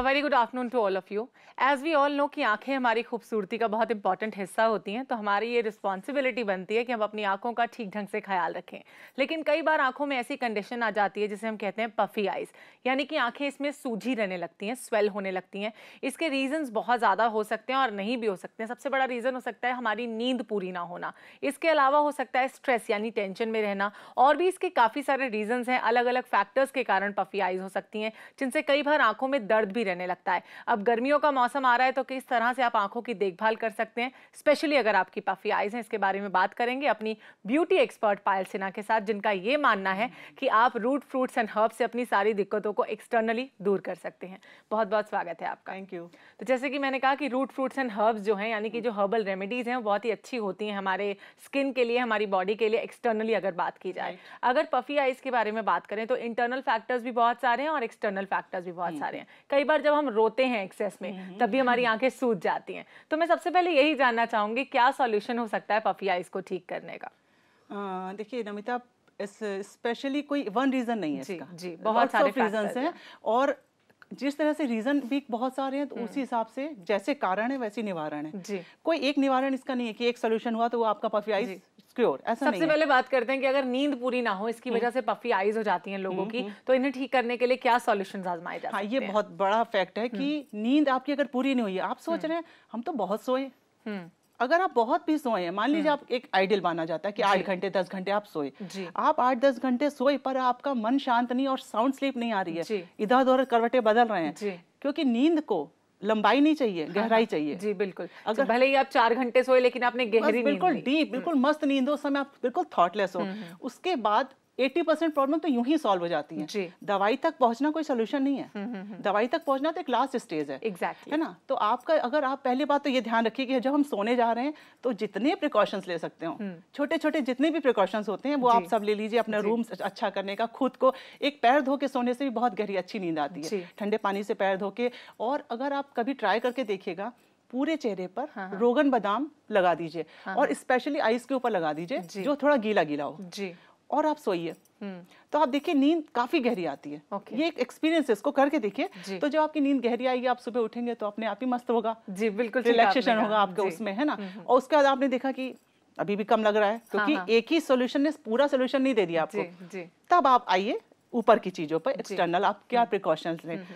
Very good afternoon to all of you. As we all know कि आंखें हमारी खूबसूरती का बहुत इंपॉर्टेंट हिस्सा होती हैं, तो हमारी ये रिस्पॉन्सिबिलिटी बनती है कि हम अपनी आंखों का ठीक ढंग से ख्याल रखें। लेकिन कई बार आंखों में ऐसी कंडीशन आ जाती है जिसे हम कहते हैं पफी आइज, यानी कि आंखें इसमें सूजी रहने लगती हैं, स्वेल होने लगती हैं। इसके रीजंस बहुत ज़्यादा हो सकते हैं और नहीं भी हो सकते हैं। सबसे बड़ा रीज़न हो सकता है हमारी नींद पूरी ना होना। इसके अलावा हो सकता है स्ट्रेस यानी टेंशन में रहना, और भी इसके काफ़ी सारे रीजंस हैं। अलग अलग फैक्टर्स के कारण पफी आइज हो सकती हैं, जिनसे कई बार आंखों में दर्द भी रहने लगता है। अब गर्मियों का मौसम आ रहा है, तो किस तरह से आप आंखों की देखभाल कर सकते हैं, स्पेशली अगर आपकी पफी आइज हैं, इसके बारे में बात करेंगे अपनी ब्यूटी एक्सपर्ट पायल सिन्हा के साथ, जिनका ये मानना है कि आप रूट फ्रूट्स एंड हर्ब्स से अपनी सारी दिक्कतों को एक्सटर्नली दूर कर सकते हैं। बहुत बहुत स्वागत है आपका। Thank you. तो जैसे कि मैंने कहा कि रूट फ्रूट्स एंड हर्ब्स जो हैं, यानी कि जो हर्बल रेमेडीज हैं, वो बहुत ही अच्छी होती हैं हमारे स्किन के लिए, हमारी बॉडी के लिए, एक्सटर्नली अगर बात की जाए। अगर पफी आइज के बारे में बात करें तो इंटरनल फैक्टर्स भी बहुत सारे हैं और एक्सटर्नल फैक्टर्स भी बहुत सारे हैं। कई बार जब हम रोते हैं एक्सेस में, तब भी हमारी आंखें सूज जाती हैं। तो मैं सबसे पहले यही जानना चाहूंगी, क्या सॉल्यूशन हो सकता है पफी आइज को ठीक करने का? देखिए नमिता, स्पेशली कोई वन रीजन नहीं है इसका। जी, बहुत सारे रीजंस हैं, और जिस तरह से रीजन भी बहुत सारे हैं, तो उसी हिसाब से जैसे कारण है वैसे निवारण है जी। कोई एक निवारण इसका नहीं है कि एक सोल्यूशन हुआ तो वो आपका पफी आइज क्योर, ऐसा नहीं है। सबसे पहले बात करते हैं कि अगर नींद पूरी ना हो, इसकी वजह से पफी आइज हो जाती हैं लोगों की, तो इन्हें ठीक करने के लिए क्या सॉल्यूशंस आजमाए जा सकते हैं? ये बहुत बड़ा फैक्ट है कि नींद आपकी अगर पूरी नहीं हुई है, आप सोच रहे हैं हम तो बहुत सोए, अगर आप बहुत भी सोए हैं, मान लीजिए आप एक आइडियल माना जाता है कि 8 घंटे 10 घंटे आप सोए, आप 8-10 घंटे सोए पर आपका मन शांत नहीं और साउंड स्लीप नहीं आ रही है, इधर उधर करवटें बदल रहे हैं, क्योंकि नींद को लंबाई नहीं चाहिए, गहराई चाहिए। जी बिल्कुल। अगर भले ही आप 4 घंटे सोए, लेकिन आपने गहरी बिल्कुल डीप, बिल्कुल मस्त नींद हो, उस समय आप बिल्कुल थॉटलेस हो, उसके बाद 80% प्रॉब्लम तो यूं ही सॉल्व हो जाती है। दवाई तक पहुंचना कोई सोल्यूशन नहीं है। दवाई तक पहुंचना तो एक लास्ट स्टेज है। एग्जैक्टली है ना? तो आपका, अगर आप पहली बात तो ये ध्यान रखिए कि जब हम सोने जा रहे हैं तो जितने प्रिकॉशंस ले सकते हो, छोटे छोटे जितने भी प्रिकॉशंस होते हैं वो आप सब ले लीजिए। अपना रूम अच्छा करने का, खुद को एक पैर धो के सोने से भी बहुत गहरी अच्छी नींद आती है, ठंडे पानी से पैर धो के। और अगर आप कभी ट्राई करके देखिएगा, पूरे चेहरे पर रोगन बादाम लगा दीजिए और स्पेशली आईज के ऊपर लगा दीजिए, जो थोड़ा गीला गीला हो, और आप सोइए, तो आप देखिए नींद काफी गहरी आती है। ये एक एक्सपीरियंस है, इसको करके देखिए। तो जब आपकी नींद गहरी आएगी, आप सुबह उठेंगे तो अपने आप ही मस्त होगा। जी बिल्कुल, रिलैक्सेशन होगा आपका उसमें, है ना? और उसके बाद आपने देखा कि अभी भी कम लग रहा है, क्योंकि एक ही सोल्यूशन ने पूरा सोल्यूशन नहीं दे दिया आपको। तब आप आइए ऊपर की चीजों पर, एक्सटर्नल आप क्या प्रिकॉशंस लें।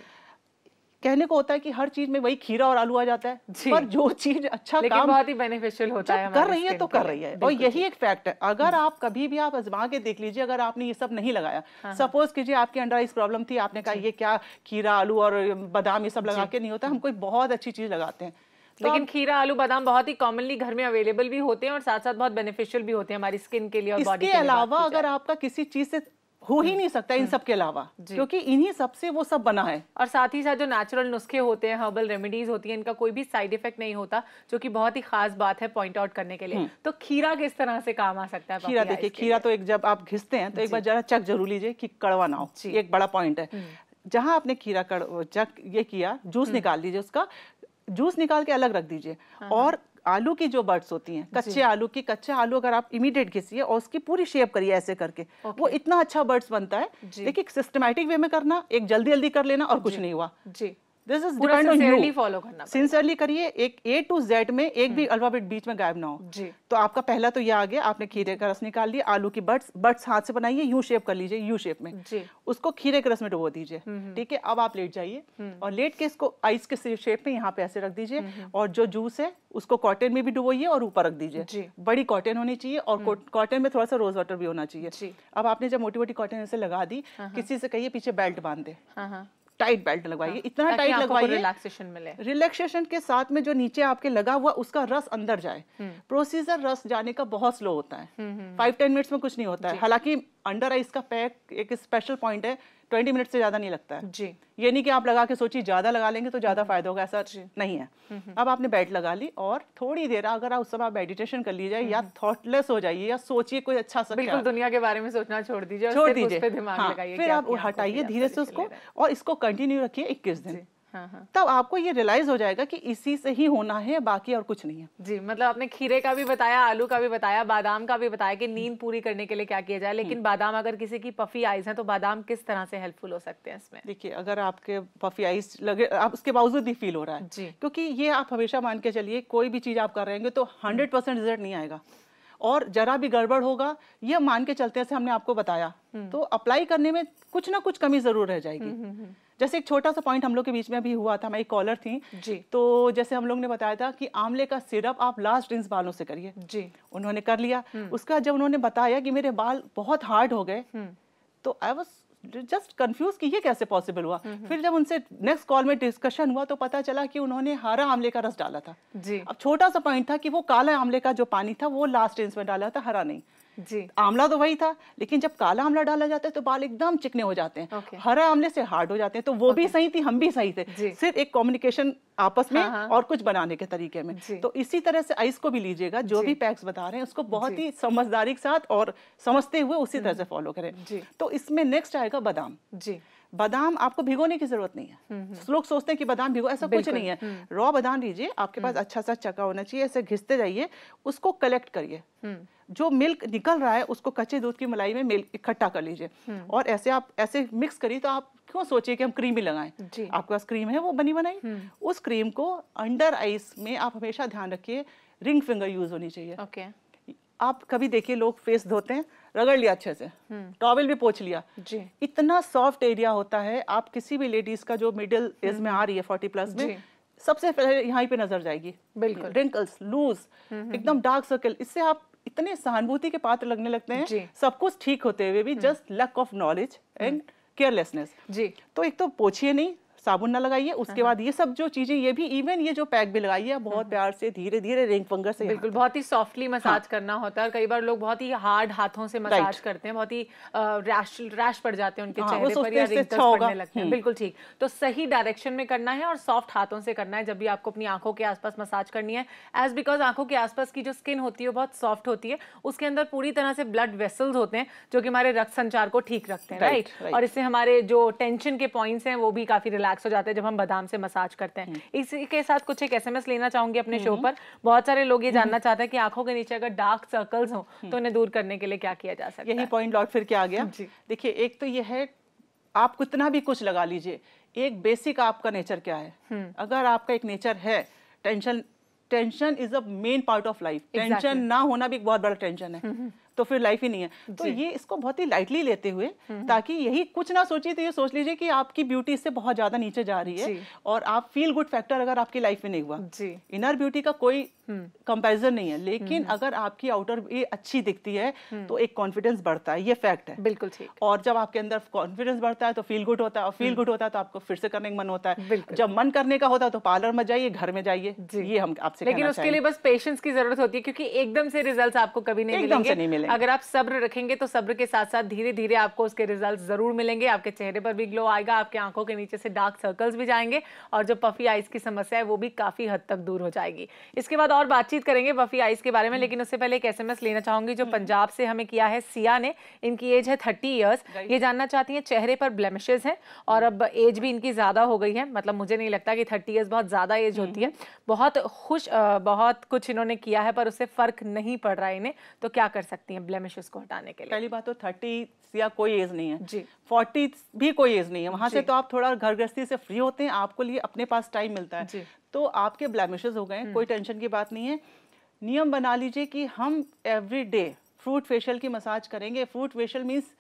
कहने को होता है कि हर चीज में वही खीरा और आलू आ जाता है, पर जो चीज अच्छा काम बहुत ही बेनिफिशियल होता है कर रही है तो कर रही है। और यही एक फैक्ट है। अगर आप कभी भी आप आजमा के देख लीजिए, अगर आपने ये सब नहीं लगाया, सपोज कीजिए आपके अंडर आइज प्रॉब्लम थी, आपने कहा ये क्या खीरा आलू और बादाम ये सब लगा के नहीं होता, हम कोई बहुत अच्छी चीज लगाते हैं। लेकिन खीरा आलू बादाम बहुत ही कॉमनली घर में अवेलेबल भी होते हैं और साथ साथ बहुत बेनिफिशियल भी होते हैं हमारी स्किन के लिए और बॉडी के लिए। इसके अलावा अगर आपका किसी चीज से हो ही नहीं सकता इन सब के अलावा, क्योंकि इन्हीं सब से वो सब बना है। और साथ ही साथ जो नेचुरल नुस्खे होते हैं, हर्बल रेमेडीज होती हैं, इनका कोई भी साइड इफेक्ट नहीं होता, जो कि बहुत ही खास बात है पॉइंट आउट करने के लिए। तो खीरा किस तरह से काम आ सकता है? खीरा देखिए, खीरा तो एक जब आप घिसते हैं तो एक बार जरा चक जरूर लीजिए कि कड़वा ना हो, एक बड़ा पॉइंट है। जहां आपने खीरा चक ये किया, जूस निकाल लीजिए, उसका जूस निकाल के अलग रख दीजिए। और आलू की जो बर्ड्स होती हैं, कच्चे आलू अगर आप इमीडिएट घिसिए और उसकी पूरी शेप करिए ऐसे करके, वो इतना अच्छा बर्ड्स बनता है। देखिए सिस्टमैटिक वे में करना, एक जल्दी जल्दी कर लेना और कुछ नहीं हुआ। This is depend on you, follow करना, सिंसियरली करिए। एक A to Z में एक भी अल्फाबेट बीच में गायब ना हो। तो आपका पहला तो ये आ गया, आपने खीरे का रस निकाल लिया, आलू की बर्ड्स हाथ से बनाइए, यू शेप कर लीजिए, यू शेप में, उसको खीरे के रस में डुबो दीजिए। ठीक है, अब आप लेट जाइए और लेट के इसको आइस के शेप में यहाँ पे ऐसे रख दीजिए, और जो जूस है उसको कॉटन में भी डुबोइए और ऊपर रख दीजिए। बड़ी कॉटन होनी चाहिए और कॉटन में थोड़ा सा रोज वाटर भी होना चाहिए। अब आपने जब मोटी मोटी कॉटन ऐसे लगा दी, किसी से कहिए पीछे बेल्ट बांध दे, टाइट बेल्ट लगवाइए, इतना टाइट लगवाइए रिलैक्सेशन मिले। रिलैक्सेशन के साथ में जो नीचे आपके लगा हुआ उसका रस अंदर जाए। प्रोसीजर रस जाने का बहुत स्लो होता है, 5-10 मिनट्स में कुछ नहीं होता है। हालांकि अंडर आइज का पैक एक स्पेशल पॉइंट है, 20 मिनट से ज्यादा नहीं लगता है। ये नहीं कि आप लगा के सोचिए ज्यादा लगा लेंगे तो ज्यादा फायदा होगा, ऐसा नहीं है। अब आपने बेल्ट लगा ली और थोड़ी देर अगर आप उस समय मेडिटेशन कर लीजिए या थॉटलेस हो जाइए या सोचिए कोई अच्छा सा, बिल्कुल दुनिया के बारे में सोचना छोड़ दीजिए, फिर आप हटाइए धीरे से उसको और इसको कंटिन्यू रखिए 21 दिन। तब आपको ये रियलाइज हो जाएगा कि इसी से ही होना है, बाकी और कुछ नहीं है। जी, मतलब आपने खीरे का भी बताया, आलू का भी बताया, बादाम का भी बताया कि नींद पूरी करने के लिए क्या किया जाए, लेकिन बादाम अगर किसी की पफी आइज है तो बादाम किस तरह से हेल्पफुल हो सकते हैं इसमें? देखिए, अगर आपके पफी आइज लगे, आप उसके बावजूद भी फील हो रहा है जी, क्योंकि ये आप हमेशा मान के चलिए, कोई भी चीज आप कर रहे हैं तो 100% रिजल्ट नहीं आएगा, और जरा भी गड़बड़ होगा ये मान के चलते हैं, हमने आपको बताया, तो अप्लाई करने में कुछ ना कुछ कमी जरूर रह जाएगी। जैसे एक छोटा सा पॉइंट हम लोग के बीच में भी हुआ था, मैं एक कॉलर थी जी, तो जैसे हम लोग ने बताया था कि आंवले का सिरप आप लास्ट रिंस बालों से करिए। जी, उन्होंने कर लिया। उसका जब उन्होंने बताया कि मेरे बाल बहुत हार्ड हो गए, तो आई वाज जस्ट कंफ्यूज कि ये कैसे पॉसिबल हुआ। फिर जब उनसे नेक्स्ट कॉल में डिस्कशन हुआ तो पता चला कि उन्होंने हरा आंवले का रस डाला था। जी, अब छोटा सा पॉइंट था कि वो काला आंवले का जो पानी था वो लास्ट रिंस में डाला था, हरा नहीं। जी, आंवला तो वही था, लेकिन जब काला आंवला डाला जाता है तो बाल एकदम चिकने हो जाते हैं, हरा आंवले से हार्ड हो जाते हैं। तो वो भी सही थी, हम भी सही थे, सिर्फ एक कम्युनिकेशन आपस में और कुछ बनाने के तरीके में। तो इसी तरह से आइस को भी लीजिएगा, जो भी पैक्स बता रहे हैं उसको बहुत ही समझदारी के साथ और समझते हुए उसी तरह से फॉलो करें। तो इसमें नेक्स्ट आएगा बादाम। जी, बादाम आपको भिगोने की जरूरत नहीं है। लोग सोचते हैं कि बादाम भिगो, ऐसा कुछ नहीं है। रॉ बादाम लीजिए, आपके पास अच्छा सा चक्का होना चाहिए, ऐसे घिसते जाइए, उसको कलेक्ट करिए, जो मिल्क निकल रहा है उसको कच्चे दूध की मलाई में मिल्क इकट्ठा कर लीजिए, और ऐसे आप ऐसे मिक्स करिए। तो आप क्यों सोचिए कि हम क्रीम ही लगाएं, आपके पास क्रीम है वो बनी बनाई, उस क्रीम को अंडर आइस में आप हमेशा ध्यान रखिए रिंग फिंगर यूज होनी चाहिए। आप कभी देखिए लोग फेस धोते हैं, रगड़ लिया अच्छे से, टॉवल भी पोंछ लिया, इतना सॉफ्ट एरिया होता है। आप किसी भी लेडीज का जो मिडिल एज में आ रही है 40 प्लस में, सबसे पहले यहाँ पे नजर जाएगी, बिल्कुल रिंकल्स, लूज, एकदम डार्क सर्कल। इससे आप इतने सहानुभूति के पात्र लगने लगते हैं, सब कुछ ठीक होते हुए भी just lack of knowledge and carelessness. जी, तो एक तो पोछिए नहीं, साबुन ना लगाइए, उसके बाद ये सब जो चीजें, ये भी इवन ये जो पैक भी लगाइए, बहुत प्यार से धीरे धीरे रिंग फिंगर से, बिल्कुल बहुत ही सॉफ्टली मसाज करना होता है। और कई बार लोग बहुत ही हार्ड हाथों से मसाज करते हैं, बहुत ही रैश पड़ जाते हैं उनके चेहरे पर या रिंकल्स पड़ने लगते हैं। बिल्कुल ठीक, तो सही डायरेक्शन में करना है और सॉफ्ट हाथों से करना है जब भी आपको अपनी आंखों के आसपास मसाज करनी है। एज बिकॉज आंखों के आसपास की जो स्किन होती है वो बहुत सॉफ्ट होती है, उसके अंदर पूरी तरह से ब्लड वेसल्स होते हैं जो कि हमारे रक्त संचार को ठीक रखते हैं, राइट। और इससे हमारे जो टेंशन के पॉइंट्स हैं वो भी काफी रिलैक्स हो जाते हैं जब हम बादाम से मसाज करते हैं। इसी के साथ कुछ एक एसएमएस लेना चाहूंगी अपने शो पर। बहुत सारे लोग ये जानना चाहते हैं कि आंखों के नीचे अगर डार्क सर्कल्स हो तो उन्हें दूर करने के लिए क्या किया जा सकता है। यही पॉइंट लौट फिर के आ गया। देखिए, एक तो ये है, आप कितना भी कुछ लगा लीजिए, एक बेसिक आपका नेचर क्या है। अगर आपका एक नेचर है tension is a main part of life, tension ना होना भी एक बहुत बड़ा टेंशन है, तो फिर लाइफ ही नहीं है। तो ये इसको बहुत ही लाइटली लेते हुए, ताकि यही कुछ ना सोचिए तो ये सोच लीजिए कि आपकी ब्यूटी इससे बहुत ज्यादा नीचे जा रही है और आप फील गुड फैक्टर अगर आपकी लाइफ में नहीं हुआ, इनर ब्यूटी का कोई कंपैरिजन नहीं है, लेकिन अगर आपकी आउटर ये अच्छी दिखती है तो एक कॉन्फिडेंस बढ़ता है, ये फैक्ट है। बिल्कुल ठीक। और जब आपके अंदर कॉन्फिडेंस बढ़ता है तो फील गुड होता है, और फील गुड होता है तो आपको फिर से करने का मन होता है। जब मन करने का होता है तो पार्लर में जाइए, घर में जाइए, ये हम आपसे, लेकिन उसके लिए बस पेशेंस की जरूरत होती है, क्योंकि एकदम से रिजल्ट्स आपको कभी नहीं मिलेंगे। अगर आप सब्र रखेंगे तो सब्र के साथ साथ धीरे धीरे आपको उसके रिजल्ट्स जरूर मिलेंगे। आपके चेहरे पर भी ग्लो आएगा, आपके आंखों के नीचे से डार्क सर्कल्स भी जाएंगे, और जो पफी आइज की समस्या है वो भी काफी हद तक दूर हो जाएगी। इसके बाद और बातचीत करेंगे पफी आइज के बारे में, लेकिन उससे पहले एक एसएमएस लेना चाहूंगी जो पंजाब से हमें किया है। सिया ने, इनकी एज है 30 इयर्स। ये जानना चाहती हैं चेहरे पर ब्लेमिशेस हैं और अब एज भी इनकी ज्यादा हो गई है। मतलब मुझे नहीं लगता कि 30 इयर्स बहुत ज्यादा एज होती है। बहुत कुछ इन्होंने किया है पर उससे फर्क नहीं पड़ रहा है इन्हें, तो क्या कर सकती हैं ब्लेमिशेस को हटाने के लिए? पहली बात तो 30 या कोई एज नहीं है जी, 40 भी कोई एज नहीं है। वहां से तो आप थोड़ा घर गृहस्थी से फ्री होते हैं, आपको लिए अपने पास टाइम मिलता है, तो आपके ब्लेमिशेस हो गए, कोई टेंशन की बात नहीं है। नियम बना लीजिए कि हम एवरी डे फ्रूट फेशियल की मसाज करेंगे। फ्रूट फेशियल मीन्स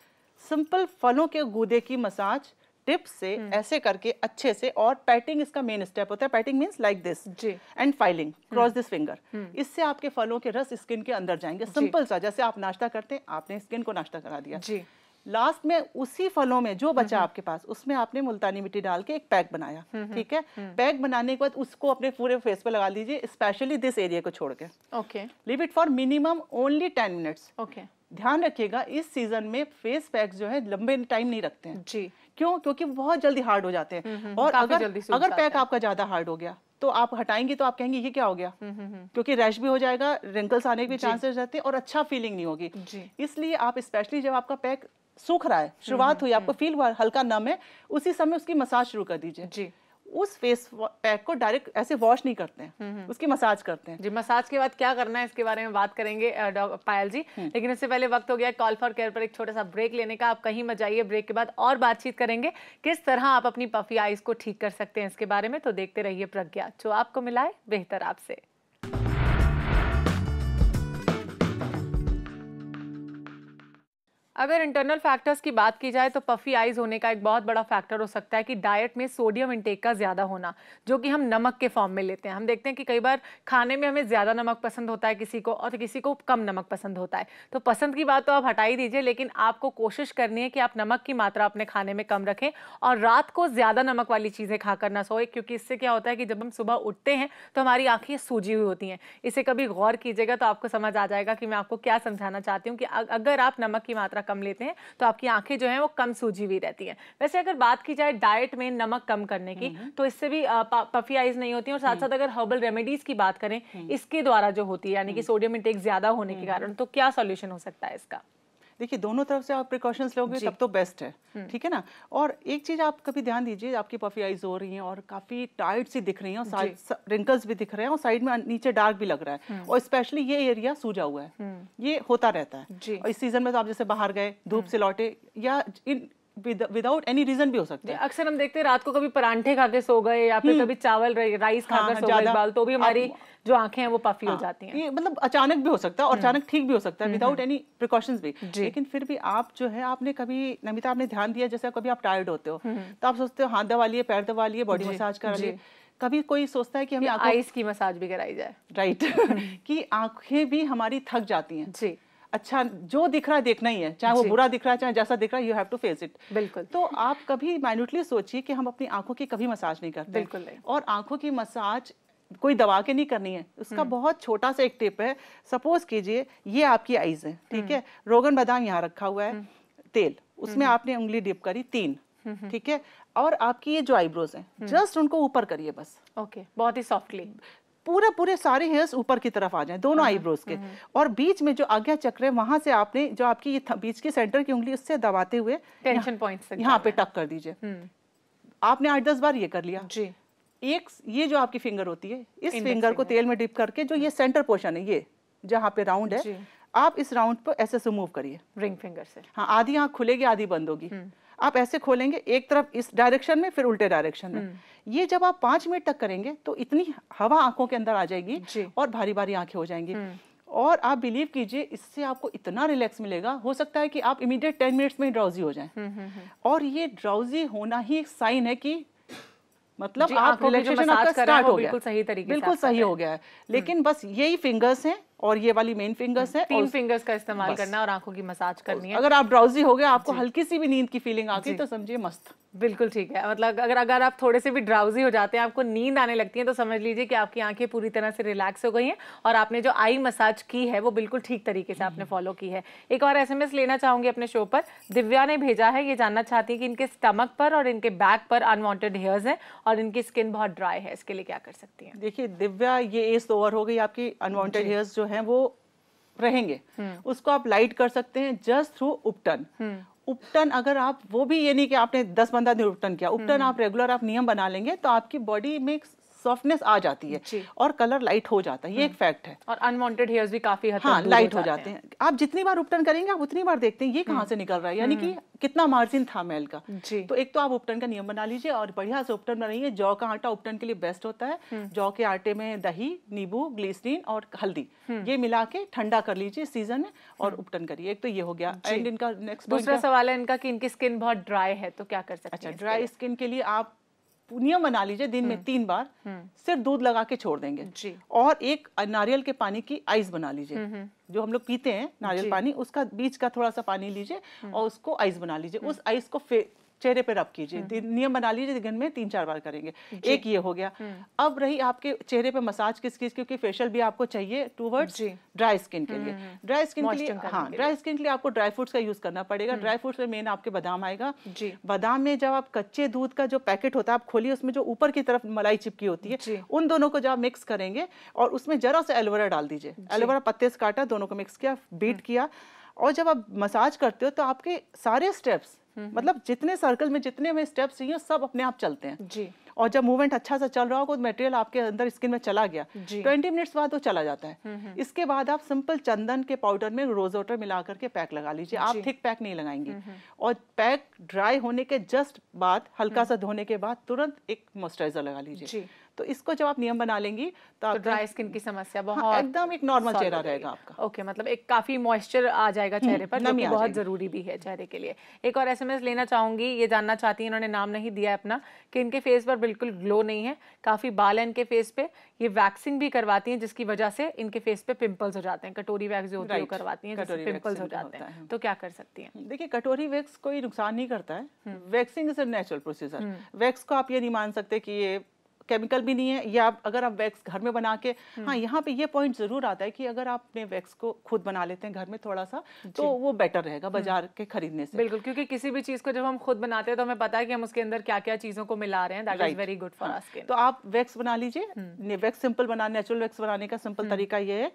सिंपल फलों के गूदे की मसाज, टिप से ऐसे करके अच्छे से, और पैटिंग इसका मेन स्टेप होता है। Patting means like this and filing cross this finger. इससे आपके फलों के रस स्किन के अंदर जाएंगे। सिंपल सा, जैसे आप नाश्ता करते हैं, आपने स्किन को नाश्ता करा दिया जी। लास्ट में उसी फलों में जो बचा आपके पास, उसमें आपने मुल्तानी मिट्टी डाल के एक पैक बनाया, ठीक है। पैक बनाने के बाद उसको अपने पूरे फेस पे लगा लीजिए, स्पेशली दिस एरिया को छोड़ के। Okay, leave it for minimum only 10 minutes. Okay, ध्यान रखिएगा इस सीजन में फेस पैक जो है लंबे टाइम नहीं रखते हैं जी। क्यों? क्योंकि बहुत जल्दी हार्ड हो जाते हैं, और अगर पैक आपका ज्यादा हार्ड हो गया तो आप हटाएंगे तो आप कहेंगे ये क्या हो गया, क्योंकि रैश भी हो जाएगा, रिंकल्स आने के भी चांसेस रहते हैं, और अच्छा फीलिंग नहीं होगी। इसलिए आप स्पेशली जब आपका पैक सूख रहा है, शुरुआत हुई, आपको फील हुआ हल्का नम है, उसी समय उसकी मसाज शुरू कर दीजिए जी। उस फेस पैक को डायरेक्ट ऐसे वॉश नहीं करते हैं, उसकी मसाज करते हैं। जी, मसाज के बाद क्या करना है इसके बारे में बात करेंगे पायल जी, लेकिन इससे पहले वक्त हो गया कॉल फॉर केयर पर एक छोटा सा ब्रेक लेने का। आप कहीं मत जाइए, ब्रेक के बाद और बातचीत करेंगे किस तरह आप अपनी पफी आईज को ठीक कर सकते हैं इसके बारे में। तो देखते रहिए प्रज्ञा, जो आपको मिलाए बेहतर आपसे। अगर इंटरनल फैक्टर्स की बात की जाए तो पफी आईज होने का एक बहुत बड़ा फैक्टर हो सकता है कि डाइट में सोडियम इंटेक का ज़्यादा होना, जो कि हम नमक के फॉर्म में लेते हैं। हम देखते हैं कि कई बार खाने में हमें ज़्यादा नमक पसंद होता है किसी को, और किसी को कम नमक पसंद होता है। तो पसंद की बात तो आप हटा ही दीजिए, लेकिन आपको कोशिश करनी है कि आप नमक की मात्रा अपने खाने में कम रखें और रात को ज़्यादा नमक वाली चीज़ें खाकर ना सोए, क्योंकि इससे क्या होता है कि जब हम सुबह उठते हैं तो हमारी आँखें सूजी हुई होती हैं। इसे कभी गौर कीजिएगा तो आपको समझ आ जाएगा कि मैं आपको क्या समझाना चाहती हूँ कि अगर आप नमक की मात्रा कम लेते हैं तो आपकी आंखें जो हैं वो कम सूजी हुई रहती हैं। वैसे अगर बात की जाए डाइट में नमक कम करने की, तो इससे भी पफी आईज नहीं होती। और साथ साथ अगर हर्बल रेमेडीज की बात करें इसके द्वारा जो होती है, यानी कि सोडियम इंटेक ज्यादा होने के कारण, तो क्या सॉल्यूशन हो सकता है इसका? देखिए, दोनों तरफ से आप प्रिकॉशंस लोगे तब तो बेस्ट है, ठीक है ना। और एक चीज आप कभी ध्यान दीजिए, आपकी पफी आईज हो रही हैं और काफी टाइट सी दिख रही हैं और रिंकल्स भी दिख रहे हैं और साइड में नीचे डार्क भी लग रहा है और स्पेशली ये एरिया सूजा हुआ है, ये होता रहता है। और इस सीजन में तो आप जैसे बाहर गए, धूप से लौटे, या विदाउट एनी रीजन भी हो सकता है। अक्सर हम देखते हैं रात को कभी परांठे खा के सो गए या फिर कभी चावल राइस खाकर सो गए, तो भी हमारी जो आंखें हैं वो पफी हो जाती हैं। ये मतलब अचानक भी हो सकता है और अचानक ठीक भी हो सकता है विदाउट एनी प्रिकॉशंस भी। लेकिन फिर भी आप जो है, आपने कभी नमिता आपने ध्यान दिया, जैसे कभी आप टायर्ड होते हो तो आप सोचते हो हाथ दबा लिए, पैर दबा लिए, बॉडी मसाज करा लिए। कभी कोई सोचता है कि हमें आईज की मसाज भी कराई जाए, राइट, कि आंखें भी हमारी थक जाती हैं जी। अच्छा, जो दिख रहा है देखना ही है, चाहे वो बुरा दिख रहा है चाहे जैसा दिख रहा है, you have to face it. बिल्कुल। तो आप कभी माइन्यूटली सोचिए कि हम अपनी आंखों की कभी मसाज नहीं करते। बिल्कुल नहीं। और आंखों की मसाज कोई दबा के नहीं करनी है, उसका बहुत छोटा सा एक टिप है। सपोज कीजिए ये आपकी आईज है, ठीक है, रोगन बादाम यहाँ रखा हुआ है, तेल, उसमें आपने उंगली डिप करी 3, ठीक है, और आपकी ये जो आईब्रोज हैं जस्ट उनको ऊपर करिए बस। ओके, बहुत ही सॉफ्टली पूरे सारे हेयर्स ऊपर की तरफ आ जाएं, दोनों आईब्रोज के, और बीच में जो आज्ञा चक्र है वहां से आपने जो आपकी ये बीच की सेंटर की उंगली, उससे दबाते हुए टेंशन पॉइंट्स यहाँ पे टक कर दीजिए। आपने 8-10 बार ये कर लिया जी। एक ये जो आपकी फिंगर होती है, इस फिंगर को तेल में डिप करके, जो ये सेंटर पोर्शन है, ये जहाँ पे राउंड है, आप इस राउंड पर ऐसे से मूव करिए रिंग फिंगर से। हाँ, आधी आंख खुलेगी आधी बंद होगी। आप ऐसे खोलेंगे एक तरफ इस डायरेक्शन में, फिर उल्टे डायरेक्शन में। ये जब आप 5 मिनट तक करेंगे तो इतनी हवा आंखों के अंदर आ जाएगी और भारी भारी आंखें हो जाएंगी। और आप बिलीव कीजिए, इससे आपको इतना रिलैक्स मिलेगा, हो सकता है कि आप इमीडिएट 10 मिनट्स में ड्राउजी हो जाएं। और ये ड्राउजी होना ही एक साइन है कि मतलब आप रिलैक्सेशन आपका स्टार्ट हो गया, बिल्कुल सही तरीके से, बिल्कुल सही हो गया है। लेकिन बस यही फिंगर्स हैं और ये वाली मेन फिंगर्स है, 3 फिंगर्स का इस्तेमाल करना और आंखों की मसाज करनी है। अगर आप ड्राउजी हो गए, आपको हल्की सी भी नींद की फीलिंग आ गई, तो समझिए मस्त। बिल्कुल ठीक है। मतलब अगर आप थोड़े से भी ड्राउजी हो जाते हैं, आपको नींद आने लगती है, तो समझ लीजिए कि आपकी आंखें पूरी तरह से रिलैक्स हो गई हैं और आपने जो आई मसाज की है वो बिल्कुल ठीक तरीके से आपने फॉलो की है। एक और SMS लेना चाहूंगी अपने शो पर। दिव्या ने भेजा है, ये जानना चाहती है कि इनके स्टमक पर और इनके बैक पर अनवांटेड हेयर्स हैं और इनकी स्किन बहुत ड्राई है, इसके लिए क्या कर सकती हैं? देखिए दिव्या, ये एज ओवर हो गई आपकी, अनवांटेड हेयर्स जो हैं वो रहेंगे, उसको आप लाइट कर सकते हैं जस्ट थ्रू उपटन। उपटन, अगर आप वो भी ये नहीं कि आपने 10-15 दिन उपटन किया, उपटन आप रेगुलर आप नियम बना लेंगे तो आपकी बॉडी में सॉफ्टनेस आ जाती है और कलर लाइट हो जाता है, ये एक फैक्ट है। और अनवांटेड हेयर्स भी काफी हद तक लाइट हो जाते हैं। आप जितनी बार उपटन करेंगे आप उतनी बार देखते हैं ये कहाँ से निकल रहा है, यानी कि कितना मार्जिन था मैल का। तो एक तो आप उपटन का नियम बना लीजिए और बढ़िया से उपटन बनाइए। जौ का आटा उपटन के लिए बेस्ट होता है। जौ के आटे में दही, नींबू, ग्लिसरीन और हल्दी ये मिला के ठंडा कर लीजिए सीजन में और उपटन करिए। एक तो ये हो गया। एंड इनका नेक्स्ट दूसरा सवाल है इनका कि इनकी स्किन बहुत ड्राई है, तो क्या कर सकते हैं? अच्छा, ड्राई स्किन के लिए आप नियम बना लीजिए, दिन में 3 बार सिर्फ दूध लगा के छोड़ देंगे जी। और एक नारियल के पानी की आइस बना लीजिए, जो हम लोग पीते हैं नारियल पानी, उसका बीच का थोड़ा सा पानी लीजिए और उसको आइस बना लीजिए। उस आइस को चेहरे पे रब कीजिए। नियम बना लीजिए, दिन में 3-4 बार करेंगे। एक ये हो गया। अब रही आपके चेहरे पे मसाज किस क्योंकि फेशियल भी आपको चाहिए टूवर्ड्स ड्राई स्किन के लिए। ड्राई स्किन के लिए ड्राई स्किन के लिए आपको ड्राई फ्रूट्स का यूज करना पड़ेगा। ड्राई फ्रूट्स में मेन आपके बादाम आएगा। बादाम में जब आप कच्चे दूध का जो पैकेट होता है आप खोलिए, उसमें जो ऊपर की तरफ मलाई चिपकी होती है, उन दोनों को जब आप मिक्स करेंगे और उसमें जरा सा एलोवेरा डाल दीजिए। एलोवेरा पत्ते से काटा, दोनों को मिक्स किया, बीट किया और जब आप मसाज करते हो तो आपके सारे स्टेप्स, मतलब जितने सर्कल में जितने में स्टेप्स चाहिए सब अपने आप चलते हैं जी। और जब मूवमेंट अच्छा सा चल रहा हो तो मटेरियल आपके अंदर स्किन में चला गया, 20 मिनट्स बाद वो चला जाता है। इसके बाद आप सिंपल चंदन के पाउडर में रोज वाटर मिला करके पैक लगा लीजिए। आप थिक पैक नहीं लगाएंगे। और पैक ड्राई होने के जस्ट बाद, हल्का सा धोने के बाद तुरंत एक मॉइस्चराइजर लगा लीजिए। तो इसको जब आप नियम बना लेंगी तो आप ड्राई स्किन की समस्या बहुत एकदम एक नॉर्मल चेहरा रहेगा आपका। ओके, मतलब एक काफी मॉइस्चर आ जाएगा चेहरे पर, जो कि बहुत जरूरी भी है चेहरे के लिए। एक और एसएमएस लेना चाहूंगी, ये जानना चाहती हैं, इन्होंने नाम नहीं दिया है अपना, कि इनके फेस पर बिल्कुल ग्लो नहीं है, काफी बाल है इनके फेस पे, ये वैक्सिंग भी करवाती हैं जिसकी वजह से इनके फेस पे पिंपल्स हो जाते हैं। कटोरी वैक्स जो होती है वो करवाती हैं जिससे पिंपल्स हो जाते हैं, तो क्या कर सकती हैं? देखिए, कटोरी वैक्स कोई नुकसान नहीं करता है। Waxing is a natural procedure. Wax को आप ये नहीं मान सकते कि ये केमिकल भी नहीं है, या अगर आप वैक्स घर में बना के, हाँ यहाँ पे ये पॉइंट जरूर आता है कि अगर आप अपने वैक्स को खुद बना लेते हैं घर में थोड़ा सा, तो वो बेटर रहेगा बाजार के खरीदने से। बिल्कुल, क्योंकि किसी भी चीज को जब हम खुद बनाते हैं तो हमें पता है कि हम उसके अंदर क्या क्या चीजों को मिला रहे हैं। That is very good for our skin. तो आप वैक्स बना लीजिए। वैक्स सिंपल बना, नेचुरल वैक्स बनाने का सिंपल तरीका ये है,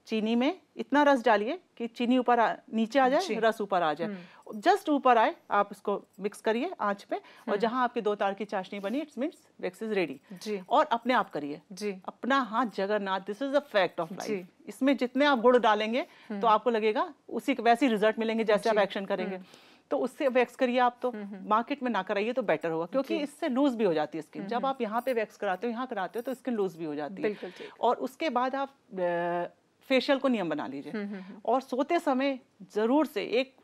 चीनी में इतना रस डालिए कि चीनी ऊपर नीचे आ जाए, रस ऊपर आ जाए, जस्ट ऊपर आए, आप इसको मिक्स करिए आंच पे, और जहां आपकी 2 तार की चाशनी बनी, it's means wax is ready. और अपने आप करिए जी, अपना हाथ Jagannath, this is a fact of life. इसमें जितने आप गुड़ डालेंगे तो आपको लगेगा उसी वैसे रिजल्ट मिलेंगे जैसे आप एक्शन करेंगे। तो उससे वैक्स करिए आप, तो मार्केट में ना कराइए तो बेटर होगा, क्योंकि इससे लूज भी हो जाती है स्किन। जब आप यहाँ पे वैक्स कराते हो, यहाँ कराते हो, तो स्किन लूज भी हो जाती है। और उसके बाद आप फेशियल को नियम बना लीजिए, और सोते समय जरूर से एक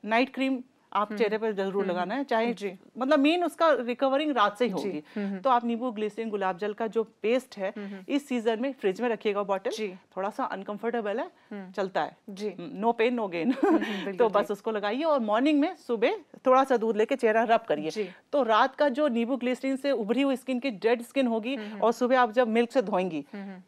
नाइट क्रीम आप चेहरे पर जरूर लगाना है, चाहे मतलब मेन उसका रिकवरिंग रात से ही होगी। तो आप नींबू, ग्लिसरीन, गुलाब जल का जो पेस्ट है इस सीजन में फ्रिज में रखिएगा बॉटल। थोड़ा सा अनकंफर्टेबल है, चलता है, नो पेन नो गेन। तो बस उसको लगाइए, और मॉर्निंग में सुबह थोड़ा सा दूध लेके चेहरा रब करिए। तो रात का जो नींबू ग्लिसरीन से उभरी हुई स्किन की डेड स्किन होगी, और सुबह आप जब मिल्क से धोएंगी,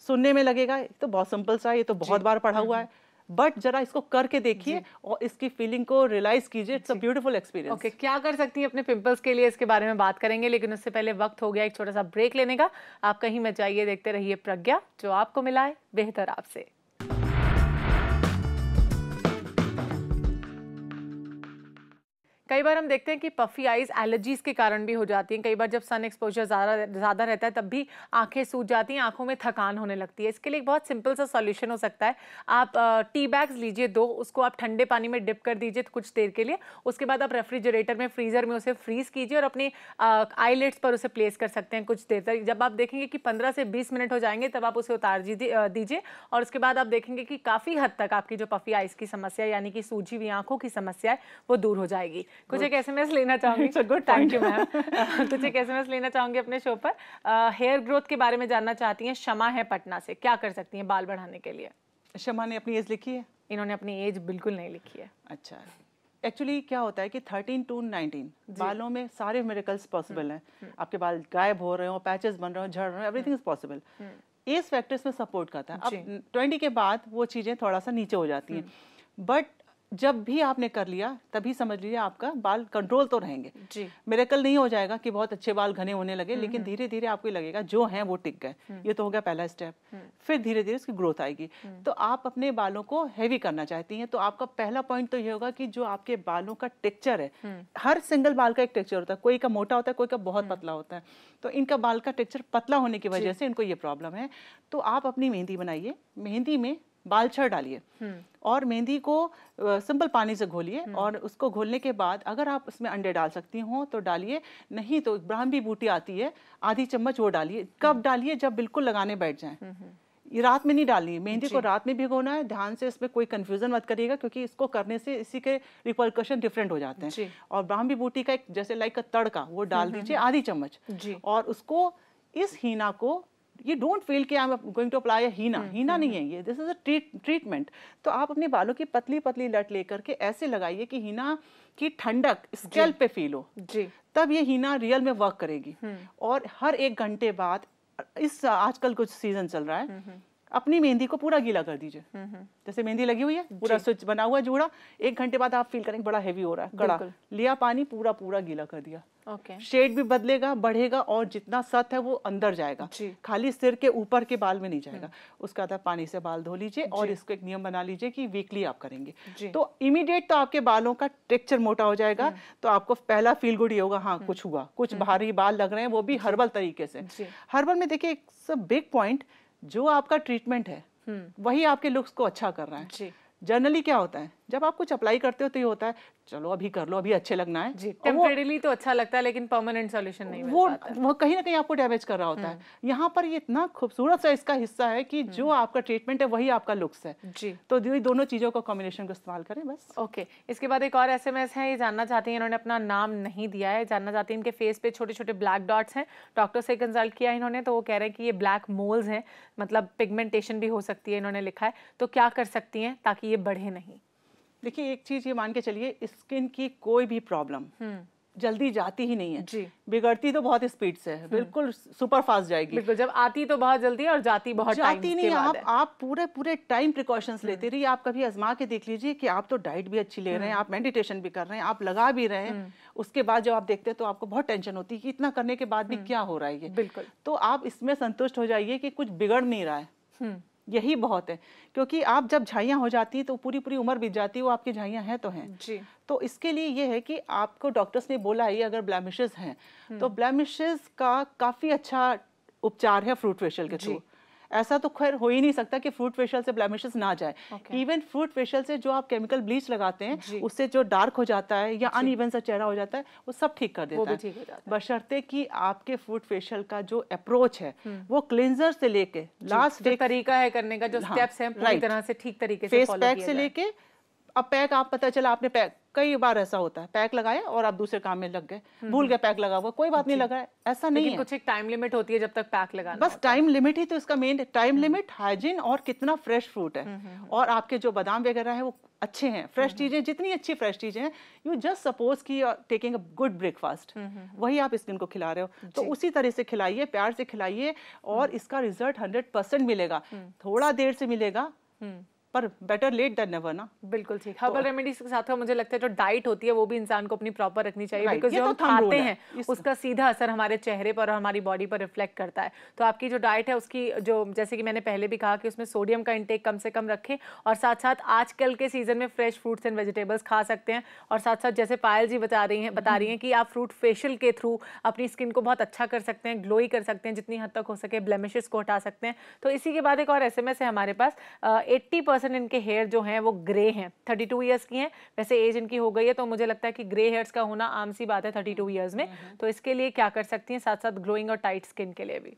सुनने में लगेगा तो बहुत सिंपल सा, ये तो बहुत बार पढ़ा हुआ है, बट जरा इसको करके देखिए और इसकी फीलिंग को रियलाइज कीजिए। It's a beautiful experience. Okay, क्या कर सकती हैं अपने पिंपल्स के लिए, इसके बारे में बात करेंगे, लेकिन उससे पहले वक्त हो गया एक छोटा सा ब्रेक लेने का। आप कहीं मत जाइए, देखते रहिए प्रज्ञा, जो आपको मिलाए बेहतर आपसे। कई बार हम देखते हैं कि पफी आईज एलर्जीज के कारण भी हो जाती हैं। कई बार जब सन एक्सपोजर ज़्यादा रहता है तब भी आंखें सूज जाती हैं, आंखों में थकान होने लगती है। इसके लिए एक बहुत सिंपल सा सॉल्यूशन हो सकता है। आप टी बैग्स लीजिए 2, उसको आप ठंडे पानी में डिप कर दीजिए कुछ देर के लिए। उसके बाद आप रेफ्रिजरेटर में, फ्रीज़र में उसे फ्रीज़ कीजिए और अपने आईलिड्स पर उसे प्लेस कर सकते हैं कुछ देर तक। जब आप देखेंगे कि 15 से 20 मिनट हो जाएंगे तब आप उसे उतार दीजिए, और उसके बाद आप देखेंगे कि काफ़ी हद तक आपकी जो पफी आइज की समस्या, यानी कि सूजी हुई आंखों की समस्या है, वो दूर हो जाएगी। कुछ एक एसएमएस लेना चाहूंगी। Thank you ma'am. कुछ एक एसएमएस लेना चाहूंगी अपने शो पर। हेयर ग्रोथ के बारे में जानना चाहती हैं, शमा है पटना से, क्या कर सकती हैं बाल बढ़ाने के लिए? शमा ने अपनी एज लिखी है? इन्होंने अपनी एज बिल्कुल नहीं लिखी है। अच्छा, एक्चुअली क्या होता है कि 13 to 19 बालों में सारे मिरेकल्स पॉसिबल हैं। आपके बाल गायब हो रहे हो, पैचेस बन रहे हो, झड़ रहे हो, everything is possible. Age factors में सपोर्ट करता है। अब 20 के बाद वो चीजें थोड़ा सा नीचे हो जाती हैं, बट जब भी आपने कर लिया तभी समझ लीजिए आपका बाल कंट्रोल तो रहेंगे जी। मिरेकल नहीं हो जाएगा कि बहुत अच्छे बाल घने होने लगे, लेकिन धीरे धीरे आपको लगेगा जो हैं वो टिक गए। ये तो हो गया पहला स्टेप। फिर धीरे धीरे उसकी ग्रोथ आएगी। तो आप अपने बालों को हैवी करना चाहती हैं, तो आपका पहला पॉइंट तो ये होगा कि जो आपके बालों का टेक्सचर है, हर सिंगल बाल का एक टेक्सचर होता है, कोई का मोटा होता है, कोई का बहुत पतला होता है। तो इनका बाल का टेक्सचर पतला होने की वजह से इनको ये प्रॉब्लम है। तो आप अपनी मेहंदी बनाइए, मेहंदी में बाल छड़ डालिए और मेहंदी को सिंपल पानी से घोलिए, और उसको घोलने के बाद अगर आप उसमें अंडे डाल सकती हो तो डालिए, नहीं तो ब्राह्मी बूटी आती है, आधी चम्मच वो डालिए। कब डालिए? जब बिल्कुल लगाने बैठ जाएं। ये रात में नहीं डालनी, मेहंदी को रात में भिगोना है। ध्यान से इसमें कोई कंफ्यूजन मत करिएगा, क्योंकि इसको करने से इसी के रिपरकशन डिफरेंट हो जाते हैं। और ब्राह्मी बूटी का एक जैसे लाइक तड़का वो डाल दीजिए, आधी चम्मच, और उसको इस हीना को, ये डोंट फील कि I am going to apply हीना नहीं है ये, दिस इज अ ट्रीटमेंट। तो आप अपने बालों की पतली पतली लट लेकर के ऐसे लगाइए कि हीना की ठंडक स्कैल्प पे फील हो जी। तब ये हीना रियल में वर्क करेगी। और हर 1 घंटे बाद, इस आजकल कुछ सीजन चल रहा है, अपनी मेहंदी को पूरा गीला कर दीजिए। जैसे मेहंदी लगी हुई है, पूरा स्विच बना हुआ है जूड़ा, 1 घंटे बाद आप फील करेंगे बड़ा हेवी हो रहा है, कड़ा लिया पानी, पूरा पूरा गीला कर दिया। शेड भी बदलेगा, बढ़ेगा, और जितना सत है वो अंदर जाएगा, खाली सिर के ऊपर के बाल में नहीं जाएगा। उसके बाद पानी से बाल धो लीजिए और इसको एक नियम बना लीजिए कि वीकली आप करेंगे, तो इमीडिएट तो आपके बालों का टेक्सचर मोटा हो जाएगा। तो आपको पहला फील गुड ये होगा, हाँ कुछ हुआ, कुछ भारी बाल लग रहे हैं, वो भी हर्बल तरीके से। हर्बल में देखिए एक बिग पॉइंट, जो आपका ट्रीटमेंट है वही आपके लुक्स को अच्छा कर रहा है। जनरली क्या होता है, जब आप कुछ अप्लाई करते हो तो ये होता है चलो अभी कर लो, अभी अच्छे लगना है, टेम्परेरीली तो अच्छा लगता है लेकिन परमानेंट सॉल्यूशन नहीं वो कहीं ना कहीं आपको डैमेज कर रहा होता है। यहाँ पर ये इतना खूबसूरत सा इसका हिस्सा है कि जो आपका ट्रीटमेंट है वही आपका लुक्स है जी। तो दोनों चीजों का कॉम्बिनेशन को इस्तेमाल करें बस। ओके, इसके बाद एक और SMS है, ये जानना चाहती हैं, इन्होंने अपना नाम नहीं दिया है, जानना चाहती हैं इनके फेस पे छोटे छोटे ब्लैक डॉट्स हैं, डॉक्टर से कंसल्ट किया इन्होंने तो वो कह रहे हैं कि ये ब्लैक मोल्स हैं, मतलब पिगमेंटेशन भी हो सकती है, इन्होंने लिखा है, तो क्या कर सकती हैं ताकि ये बढ़े नहीं? देखिए एक चीज ये मान के चलिए, स्किन की कोई भी प्रॉब्लम जल्दी जाती ही नहीं है जी। बिगड़ती तो बहुत स्पीड से है, बिल्कुल सुपर फास्ट जाएगी, बिल्कुल, जब आती तो बहुत जल्दी और जाती बहुत जाती नहीं। आप पूरे टाइम प्रिकॉशंस लेते रहिए। आप कभी आजमा के देख लीजिए कि आप तो डाइट भी अच्छी ले रहे हैं, आप मेडिटेशन भी कर रहे हैं, आप लगा भी रहे हैं, उसके बाद जब आप देखते हैं तो आपको बहुत टेंशन होती है कि इतना करने के बाद भी क्या हो रहा है ये। बिल्कुल, तो आप इसमें संतुष्ट हो जाइए कि कुछ बिगड़ नहीं रहा है, यही बहुत है। क्योंकि आप जब झाइयाँ हो जाती हैं तो पूरी पूरी उम्र बीत जाती है, वो आपकी झाइयाँ हैं तो हैं जी। तो इसके लिए ये है कि आपको डॉक्टर्स ने बोला है अगर ब्लेमिशेस हैं तो ब्लेमिशेस का काफ़ी अच्छा उपचार है फ्रूट फेशियल के थ्रू। ऐसा तो खैर हो ही नहीं सकता कि फ्रूट फेशियल से ब्लेमिशेस ना जाए। इवन फ्रूट फेशियल से जो आप केमिकल ब्लीच लगाते हैं उससे जो डार्क हो जाता है या अनइवन सा चेहरा हो जाता है वो सब ठीक कर देता है, बशर्ते कि आपके फ्रूट फेशियल का जो अप्रोच है वो क्लेंजर से लेके लास्ट तरीका है करने का, जो स्टेप्स हैं पूरी तरह से ठीक तरीके से फेस पैक से लेके अब पैक, आप पता चला आपने पैक, कई बार ऐसा होता है पैक लगाया और आप दूसरे काम में लग गए, भूल गए पैक लगा हुआ, कोई बात नहीं लगा है, ऐसा नहीं है। कुछ एक टाइम लिमिट होती है जब तक पैक लगाना, बस टाइम लिमिट ही तो इसका मेन टाइम लिमिट, हाइजीन और कितना फ्रेश फ्रूट है, और आपके जो बादाम वगैरह है वो अच्छे हैं, फ्रेश चीजें, जितनी अच्छी फ्रेश चीजें हैं, यू जस्ट सपोज की टेकिंग अ गुड ब्रेकफास्ट, वही आप स्किन को खिला रहे हो, तो उसी तरह से खिलाइए, प्यार से खिलाइए, और इसका रिजल्ट 100% मिलेगा। थोड़ा देर से मिलेगा पर बेटर लेट देन नेवर ना। बिल्कुल ठीक। हर्बल रेमेडीज के साथ मुझे लगता है जो डाइट होती है वो भी इंसान को अपनी प्रॉपर रखनी चाहिए, बिकॉज जो हम खाते हैं उसका सीधा असर हमारे चेहरे पर और हमारी बॉडी पर रिफ्लेक्ट करता है। तो आपकी जो डाइट है उसकी जो, जैसे कि मैंने पहले भी कहा कि उसमें सोडियम का इंटेक कम से कम रखें, और साथ साथ आजकल के सीजन में फ्रेश फ्रूट्स एंड वेजिटेबल्स खा सकते हैं, और साथ साथ जैसे पायल जी बता रही हैं कि आप फ्रूट फेशियल के थ्रू अपनी स्किन को बहुत अच्छा कर सकते हैं, ग्लोई कर सकते हैं, जितनी हद तक हो सके ब्लेमिशेस को हटा सकते हैं। तो इसी के बाद एक और SMS है हमारे पास, 80% इनके हेयर जो हैं वो ग्रे हैं, 32 ईयर्स की हैं, वैसे एज इनकी हो गई है, तो मुझे लगता है कि ग्रे हेयर्स का होना आम सी बात है 32 ईयर्स में। तो इसके लिए क्या कर सकती हैं, साथ साथ ग्लोइंग और टाइट स्किन के लिए भी?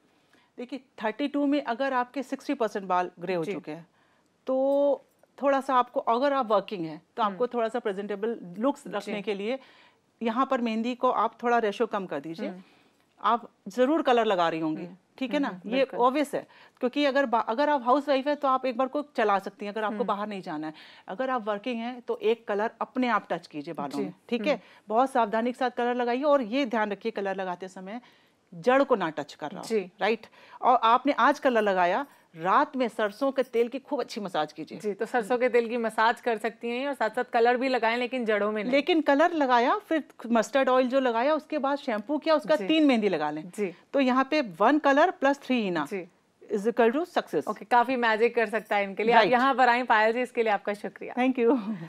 देखिए 32 में अगर आपके 60% बाल ग्रे हो चुके हैं तो थोड़ा सा आपको, अगर आप वर्किंग है तो आपको थोड़ा सा प्रेजेंटेबल लुक्स रखने के लिए यहाँ पर मेहंदी को आप थोड़ा रेशो कम कर दीजिए। आप जरूर कलर लगा रही होंगी, ठीक है ना, ये ऑब्वियस है, क्योंकि अगर आप हाउस वाइफ है तो आप एक बार को चला सकती हैं, अगर आपको बाहर नहीं जाना है। अगर आप वर्किंग हैं तो एक कलर अपने आप टच कीजिए बालों में, ठीक है, बहुत सावधानी के साथ कलर लगाइए, और ये ध्यान रखिए कलर लगाते समय जड़ को ना टच कर रहा हो, राइट। और आपने आज कलर लगाया, रात में सरसों के तेल की खूब अच्छी मसाज कीजिए जी। तो सरसों के तेल की मसाज कर सकती हैं, और साथ साथ कलर भी लगाएं, लेकिन जड़ों में नहीं। लेकिन कलर लगाया, फिर मस्टर्ड ऑयल जो लगाया, उसके बाद शैम्पू किया, उसका 3 मेहंदी लगा लें जी। तो यहाँ पे 1 colour plus 3 henna is equal to success. Okay, काफी मैजिक कर सकता है इनके लिए। आप यहाँ पर आए पायल जी, इसके लिए आपका शुक्रिया। Thank you.